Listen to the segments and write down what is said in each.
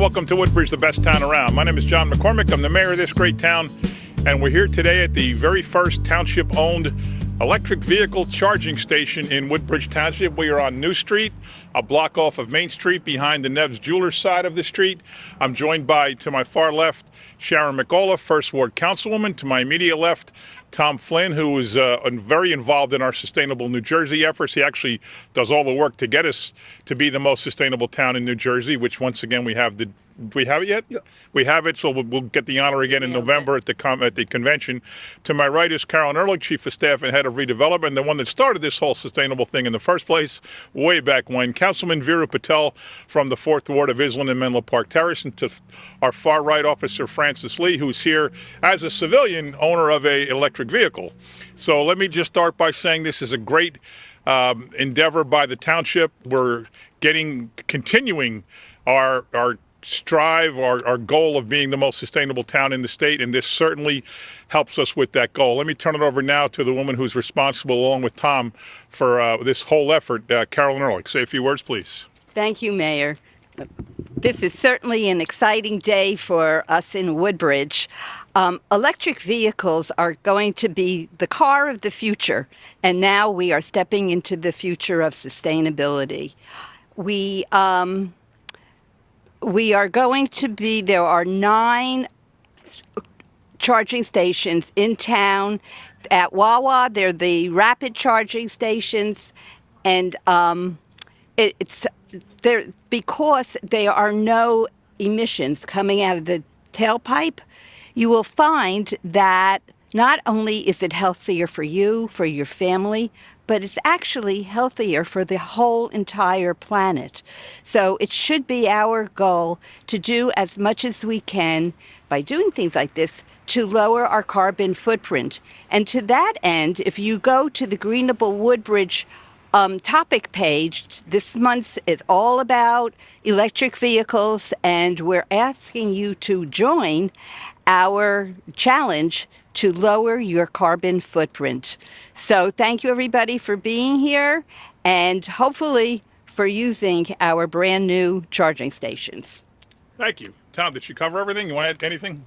welcome to Woodbridge, the best town around. My name is John McCormick. I'm the mayor of this great town, and we're here today at the very first township-owned electric vehicle charging station in Woodbridge Township. We are on New Street, a block off of Main Street behind the Neves Jewelers side of the street. I'm joined by, to my far left, Sharon McAuliffe, First Ward Councilwoman. To my immediate left, Tom Flynn, who is very involved in our Sustainable New Jersey efforts. He actually does all the work to get us to be the most sustainable town in New Jersey, which once again we have the. Do we have it yet? Yeah. We have it, so we'll get the honor again in November at the convention. To my right is Carolyn Ehrlich, Chief of Staff and Head of Redevelopment, the one that started this whole sustainable thing in the first place, way back when. Councilman Viru Patel from the 4th Ward of Island and Menlo Park Terrace, and to our far right Officer Francis Lee, who's here as a civilian owner of a electric vehicle. So let me just start by saying this is a great endeavor by the township. We're continuing our goal of being the most sustainable town in the state, and this certainly helps us with that goal. Let me turn it over now to the woman who's responsible, along with Tom, for this whole effort, Carolyn Ehrlich. Say a few words, please. Thank you, Mayor. This is certainly an exciting day for us in Woodbridge. Electric vehicles are going to be the car of the future, and now we are stepping into the future of sustainability. We are going to be, there are 9 charging stations in town. At Wawa, they're the rapid charging stations, and it's there because there are no emissions coming out of the tailpipe. You will find that not only is it healthier for you, for your family, but it's actually healthier for the whole entire planet. So it should be our goal to do as much as we can by doing things like this to lower our carbon footprint. And to that end, if you go to the Greenable Woodbridge topic page, this month is all about electric vehicles, and we're asking you to join our challenge to lower your carbon footprint. So thank you, everybody, for being here, and hopefully for using our brand new charging stations. Thank you. Tom, did you cover everything? You want to add anything?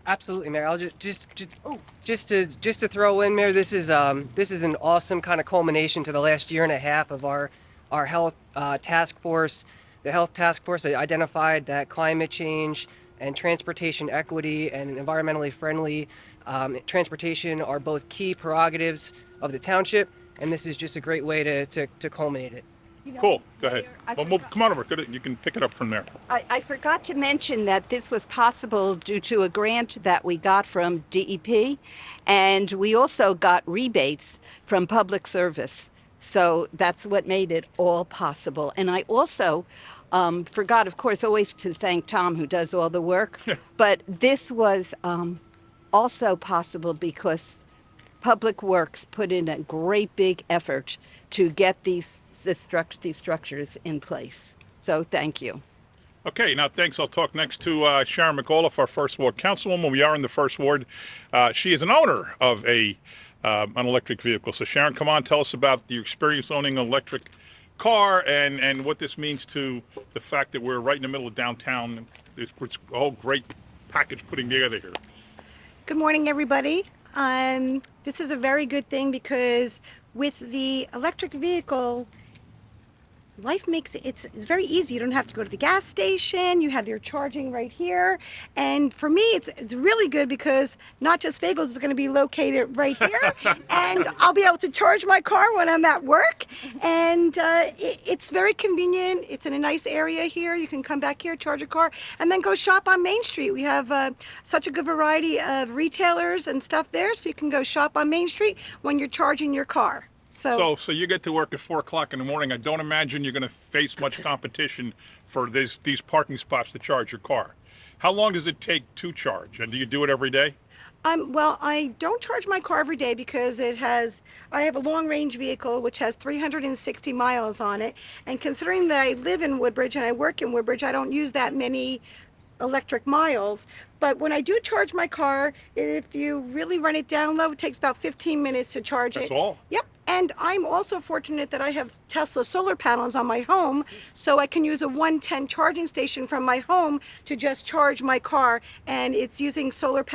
Absolutely, Mayor. I'll just to throw in, Mayor. This is an awesome kind of culmination to the last year and a half of our health task force. The health task force identified that climate change and transportation equity and environmentally friendly transportation are both key prerogatives of the township, and this is just a great way to culminate it. Cool. Go ahead. Come on over. You can pick it up from there. I forgot to mention that this was possible due to a grant that we got from DEP, and we also got rebates from public service. So that's what made it all possible. And I also forgot, of course, always to thank Tom, who does all the work. But this was also possible because Public Works put in a great big effort to get these structures in place. So thank you. Okay, now thanks. I'll talk next to Sharon McAuliffe, our First Ward Councilwoman. We are in the First Ward. She is an owner of an electric vehicle. So Sharon, come on, tell us about your experience owning an electric car and what this means to the fact that we're right in the middle of downtown. It's a whole great package putting together here. Good morning, everybody. This is a very good thing because with the electric vehicle, life makes it's very easy. You don't have to go to the gas station. You have your charging right here. And for me, it's really good because Not Just Bagels is going to be located right here. And I'll be able to charge my car when I'm at work. And it's very convenient. It's in a nice area here. You can come back here, charge a car, and then go shop on Main Street. We have such a good variety of retailers and stuff there. So you can go shop on Main Street when you're charging your car. So you get to work at 4 o'clock in the morning. I don't imagine you're going to face much competition for these parking spots to charge your car. How long does it take to charge? And do you do it every day? Well, I don't charge my car every day because I have a long range vehicle which has 360 miles on it. And considering that I live in Woodbridge and I work in Woodbridge, I don't use that many electric miles. But when I do charge my car, if you really run it down low, it takes about 15 minutes to charge it. That's all? Yep. And I'm also fortunate that I have Tesla solar panels on my home, so I can use a 110 charging station from my home to just charge my car, and it's using solar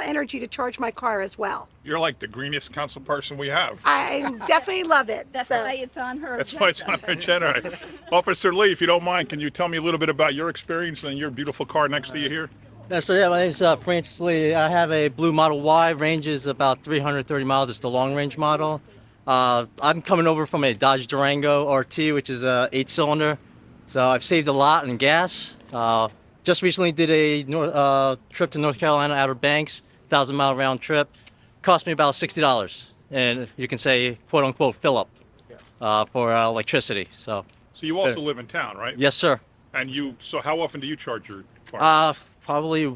energy to charge my car as well. You're like the greenest council person we have. I definitely love it. That's so. why it's on her That's agenda. why it's on our agenda. Officer Lee, if you don't mind, can you tell me a little bit about your experience and your beautiful car next to you here? Yeah, my name's Francis Lee. I have a blue Model Y, ranges about 330 miles. It's the long range model. I'm coming over from a Dodge Durango RT, which is a 8-cylinder. So I've saved a lot in gas. Just recently did a trip to North Carolina, Outer Banks, 1,000-mile round trip. Cost me about $60, and you can say quote unquote fill up for electricity. So you also live in town, right? yes, sir. And so how often do you charge your car? Probably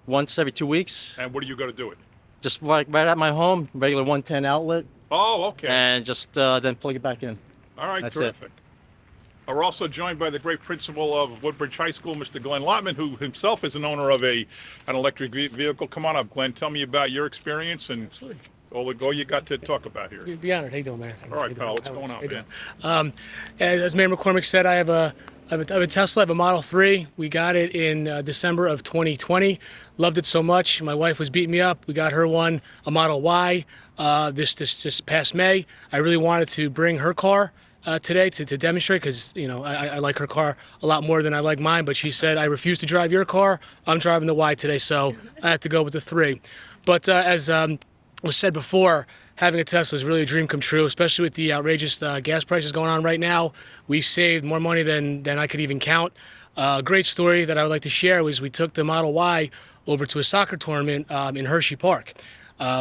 once every 2 weeks. And what do you go to do it? Just right at my home, regular 110 outlet, Oh, okay. and just then plug it back in. All right, that's terrific. We're also joined by the great principal of Woodbridge High School, Mr. Glenn Lotman, who himself is an owner of an electric vehicle. Come on up, Glenn. Tell me about your experience and all you got to talk about here. Be honored. How you doing, man? All right, pal. What's going on, man? As Mayor McCormick said, I have a Tesla. I have a Model 3. We got it in December of 2020. Loved it so much. My wife was beating me up. We got her one, a Model Y, this past May. I really wanted to bring her car today to demonstrate because I like her car a lot more than I like mine. But she said, I refuse to drive your car. I'm driving the Y today, so I have to go with the 3. But as was said before, having a Tesla is really a dream come true, especially with the outrageous gas prices going on right now. We saved more money than I could even count. A great story that I would like to share was we took the Model Y over to a soccer tournament in Hershey Park.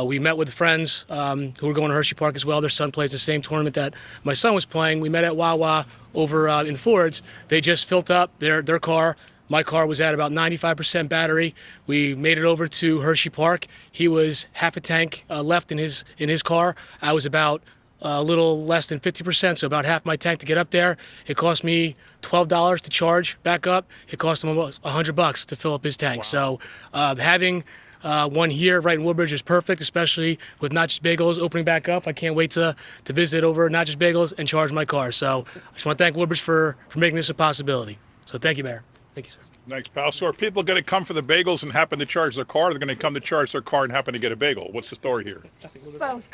We met with friends who were going to Hershey Park as well. Their son plays the same tournament that my son was playing. We met at Wawa over in Ford's. They just filled up their car. My car was at about 95% battery. We made it over to Hershey Park. He was half a tank left in his car. I was about a little less than 50%, so about half my tank to get up there. It cost me $12 to charge back up. It cost him almost $100 to fill up his tank. Wow. So having one here right in Woodbridge is perfect, especially with Not Just Bagels opening back up. I can't wait to visit over Not Just Bagels and charge my car. So I just want to thank Woodbridge for making this a possibility. So thank you, Mayor. Thank you, sir. Thanks, pal. So are people going to come for the bagels and happen to charge their car, or they're going to come to charge their car and happen to get a bagel? What's the story here?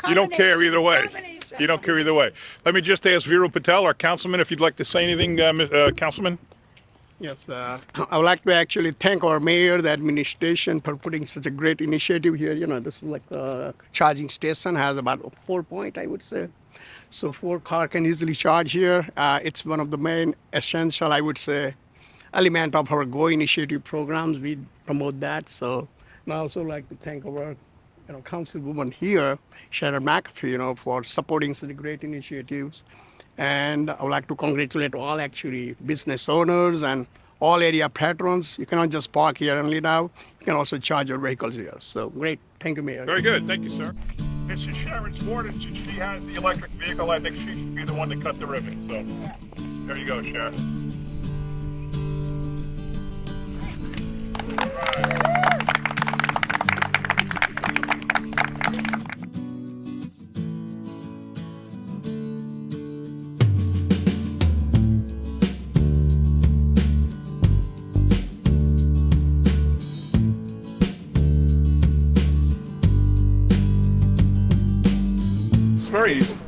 You don't care either way. You don't care either way. Let me just ask Viru Patel, our councilman, if you'd like to say anything, Councilman. Yes, I would like to actually thank our mayor, the administration for putting such a great initiative here. This is like a charging station, has about 4 point, I would say. So 4 car can easily charge here. It's one of the main essential, I would say, element of our Go initiative programs. We promote that. So I also like to thank our councilwoman here, Sharon McAfee, for supporting such great initiatives. And I would like to congratulate all actually business owners and all area patrons. You cannot just park here only now. You can also charge your vehicles here. So great. Thank you, Mayor. Very good. Thank you, sir. This is Sharon's board, and since she has the electric vehicle, I think she should be the one to cut the ribbon. So there you go, Sharon. It's very easy.